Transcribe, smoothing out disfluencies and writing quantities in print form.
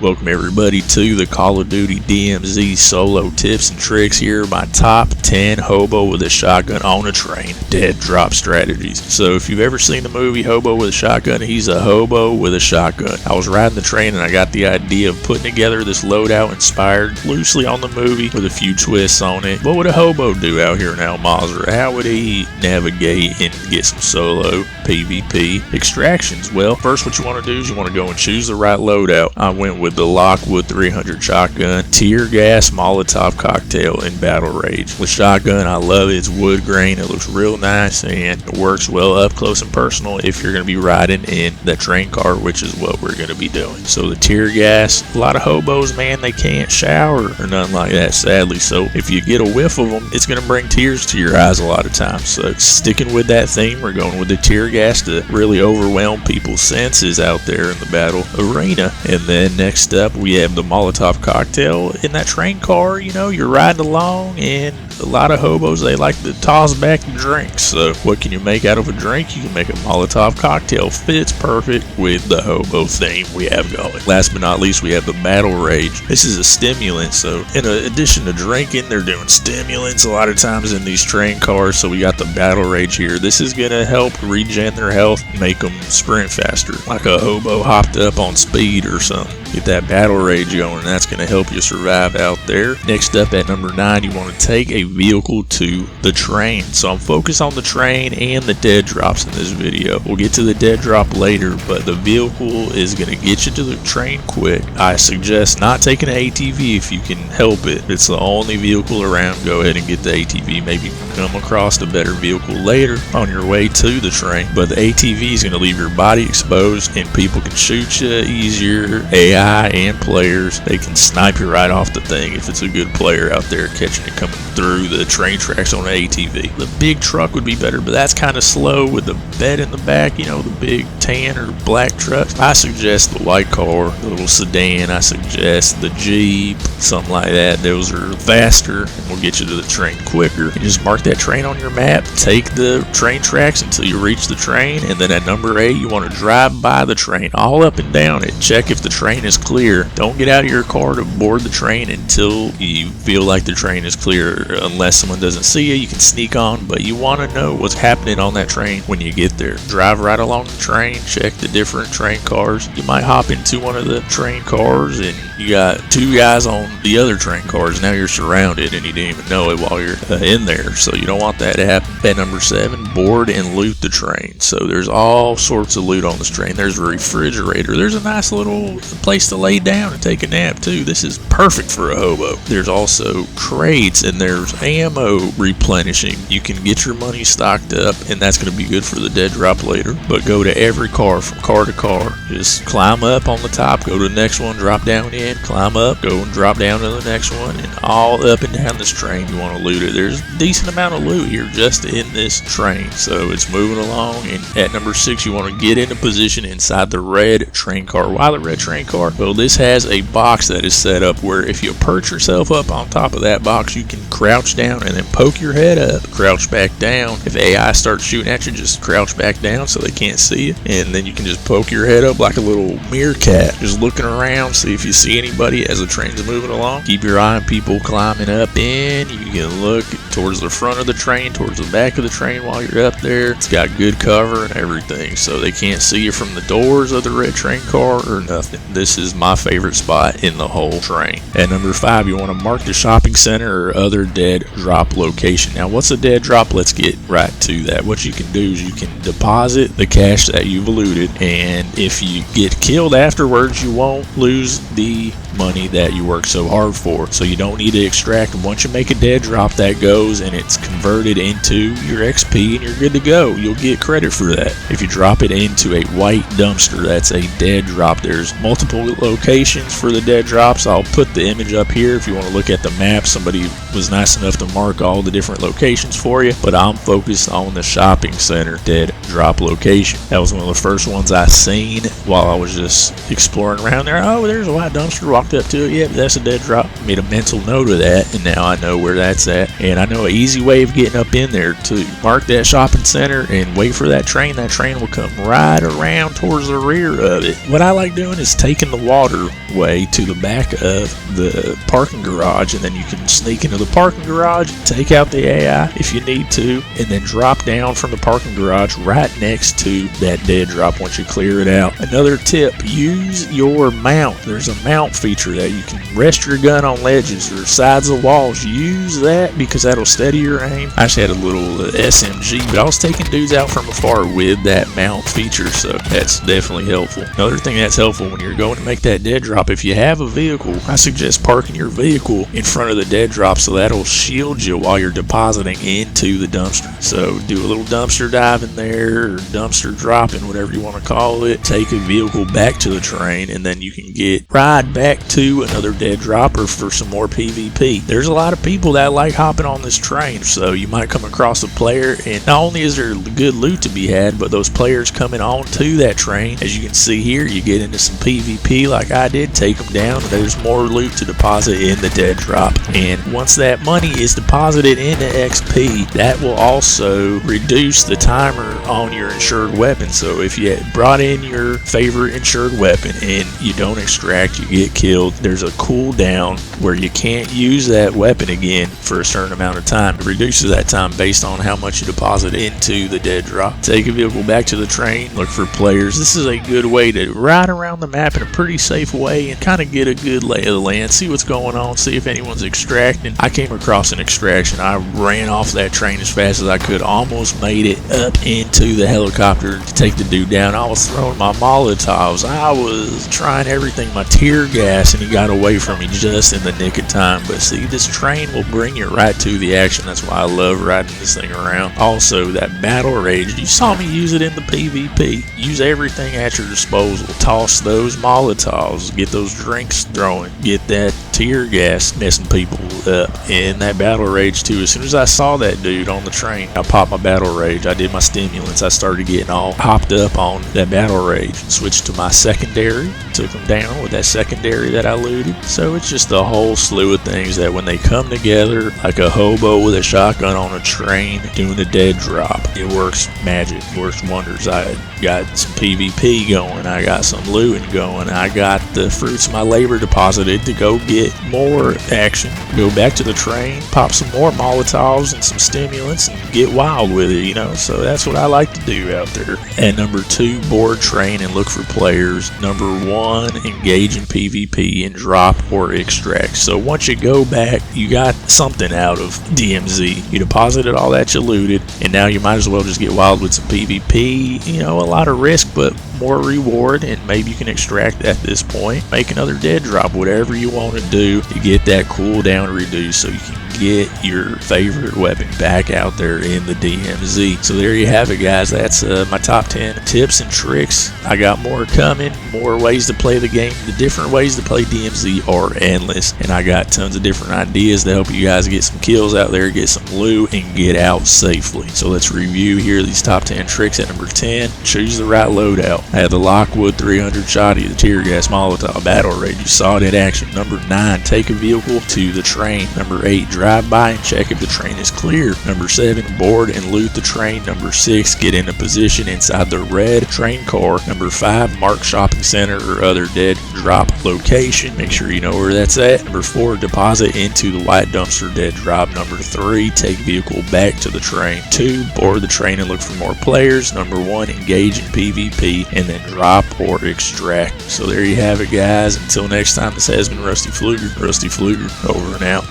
Welcome everybody to the Call of Duty DMZ solo tips and tricks. Here are my top 10 hobo with a shotgun on a train dead drop strategies. So if you've ever seen the movie Hobo with a Shotgun, he's a hobo with a shotgun. I was riding the train and I got the idea of putting together this loadout inspired loosely on the movie with a few twists on it. What would a hobo do out here in Al Mazrah? How would he navigate and get some solo PvP extractions? Well, first what you want to do is you want to go and choose the right loadout. I went with the Lockwood 300 shotgun, tear gas Molotov cocktail in battle rage. The shotgun, I love it. It's wood grain. It looks real nice and it works well up close and personal if you're going to be riding in that train car, which is what we're going to be doing. So the tear gas, a lot of hobos, man, they can't shower or nothing like that, sadly. So if you get a whiff of them, it's going to bring tears to your eyes a lot of times. So sticking with that theme, we're going with the tear gas to really overwhelm people's senses out there in the battle arena. And then next up, we have the Molotov cocktail in that train car. You know, you're riding along and a lot of hobos, they like to toss back the drinks. So what can you make out of a drink? You can make a Molotov cocktail. Fits perfect with the hobo theme we have going. Last but not least, we have the battle rage. This is a stimulant. So in addition to drinking, they're doing stimulants a lot of times in these train cars. So we got the battle rage here. This is going to help regen their health, make them sprint faster, like a hobo hopped up on speed or something. Get that battle rage going, and that's going to help you survive out there. Next up at number 9, you want to take a vehicle to the train. So I'm focused on the train and the dead drops in this video. We'll get to the dead drop later, but the vehicle is going to get you to the train quick. I suggest not taking an ATV if you can help it. If it's the only vehicle around, go ahead and get the ATV. Maybe come across a better vehicle later on your way to the train, but the ATV is going to leave your body exposed and people can shoot you easier. AI and players, they can snipe you right off the thing if it's a good player out there catching it coming through the train tracks on an ATV. The big truck would be better, but that's kind of slow with the bed in the back, you know, the big tan or black trucks. I suggest the white car, the little sedan. I suggest the Jeep, something like that. Those are faster and will get you to the train quicker. You just mark that train on your map, take the train tracks until you reach the train, and then at number 8, you want to drive by the train, all up and down it. Check if the train is clear. Don't get out of your car to board the train until you feel like the train is clear. Unless someone doesn't see you, you can sneak on, but you want to know what's happening on that train when you get there. Drive right along the train, check the different train cars. You might hop into one of the train cars and you got 2 guys on the other train cars. Now you're surrounded and you didn't even know it while you're in there. So you don't want that to happen. At number 7, board and loot the train. So there's all sorts of loot on this train. There's a refrigerator. There's a nice little place to lay down and take a nap too. This is perfect for a hobo. There's also crates and there's ammo replenishing. You can get your money stocked up and that's going to be good for the dead drop later. But go to every car from car to car. Just climb up on the top, go to the next one, drop down in, climb up, go and drop down to the next one, and all up and down this train you want to loot it. There's a decent amount of loot here just in this train. So it's moving along, and at number 6 you want to get into position inside the red train car. Why the red train car? Well, this has a box that is set up where if you perch yourself up on top of that box, you can crouch down and then poke your head up, crouch back down. If AI starts shooting at you, just crouch back down so they can't see you, and then you can just poke your head up like a little meerkat, just looking around, see if you see anybody as the train's moving along. Keep your eye on people climbing up in. You can look towards the front of the train, towards the back of the train while you're up there. It's got good cover and everything, so they can't see you from the doors of the red train car or nothing. This is my favorite spot in the whole train. At number 5, you want to mark the shopping center or other dead drop location. Now, what's a dead drop? Let's get right to that. What you can do is you can deposit the cash that you've looted, and if you get killed afterwards, you won't lose the money that you worked so hard for. So you don't need to extract. Once you make a dead drop, that goes and it's converted into your XP and you're good to go. You'll get credit for that. If you drop it into a white dumpster, that's a dead drop. There's multiple locations for the dead drops. I'll put the image up here if you want to look at the map. Somebody was nice enough to mark all the different locations for you, but I'm focused on the shopping center dead drop location. That was one of the first ones I seen while I was just exploring around there. Oh, there's a white dumpster. Walked up to it. Yeah, that's a dead drop. Made a mental note of that, and now I know where that's at. And I know an easy way of getting up in there 2. Mark that shopping center and wait for that train. That train will come right around towards the rear of it. What I like doing is taking the waterway to the back of the parking garage, and then you can sneak into the parking garage, take out the AI if you need to, and then drop down from the parking garage right next to that dead drop once you clear it out. Another tip, use your mount. There's a mount feature that you can rest your gun on ledges or sides of walls. Use that because that'll steady your aim. I actually had a little SMG, but I was taking dudes out from afar with that mount feature, so that's definitely helpful. Another thing that's helpful when you're going to make that dead drop, if you have a vehicle, I suggest parking your vehicle in front of the dead drop so that'll shield you while you're depositing into the dumpster. So do a little dumpster dive in there, or dumpster dropping, whatever you want to call it. Take a vehicle back to the train, and then you can ride back to another dead dropper for some more PvP. There's a lot of people that like hopping on this train, so you might come across a player, and not only is there good loot to be had, but those players coming on to that train, as you can see here, you get into some PvP like I did, take them down, and there's more loot to deposit in the dead drop. And once that money is deposited into XP, that will also reduce the timer on your insured weapon. So if you brought in your favorite insured weapon and you don't extract, you get killed, there's a cooldown where you can't use that weapon again for a certain amount of time. It reduces that time based on how much you deposit into the dead drop. Take a vehicle back to the train, look for players. This is a good way to ride around the map in a pretty safe way and kind of get a good lay of the land, see what's going on, see if anyone's extracting. I came across an extraction. I ran off that train as fast as I could, almost made it up into the helicopter to take the dude down. I was throwing my Molotovs. I was trying everything, my tear gas, and he got away from me just in the nick of time. But see, this train will bring you right to the action. That's why I love riding this thing around. Also, that battle rage, you saw me use it in the PvP. Use everything at your disposal. Toss those Molotovs, get those drinks throwing, get that tear gas messing people up. And that battle rage too. As soon as I saw that dude on the train, I popped my battle rage. I did my stimulants. I started getting all hopped up on that battle rage. Switched to my secondary, took them down with that secondary that I looted. So it's just a whole slew of things that when they come together, like a hobo with a shotgun on a train doing a dead drop, it works magic, works wonders. I got some PvP going, I got some looting going, I got the fruits of my labor deposited to go get more action, go back to the train, pop some more Molotovs and some stimulants and get wild with it, you know. So that's what I like to do out there. And number 2, board train and look for players. Number 1, engage in PvP and drop or extract. So once you go back, you got something out of DMZ. You deposited all that you looted, and now you might as well just get wild with some PvP. You know, a lot of risk, but more reward, and maybe you can extract at this point. Make another dead drop, whatever you want to do to get that cooldown reduced so you can get your favorite weapon back out there in the DMZ. So there you have it, guys. That's my top 10 tips and tricks. I got more coming, more ways to play the game. The different ways to play DMZ are endless, and I got tons of different ideas to help you guys get some kills out there, get some loot, and get out safely. So let's review here these top 10 tricks. At number 10, choose the right loadout. I had the Lockwood 300 shotty, the tear gas Molotov, battle rage. You saw it in action. Number 9, take a vehicle to the train. Number 8, drive by and check if the train is clear. Number 7, board and loot the train. Number 6, get in a position inside the red train car. Number 5, mark shopping center or other dead drop location. Make sure you know where that's at. Number 4, deposit into the white dumpster dead drop. Number 3, take vehicle back to the train. 2, board the train and look for more players. Number 1, engage in PvP, and then drop or extract. So there you have it, guys. Until next time, this has been Rusty Fluger. Rusty Fluger, over and out.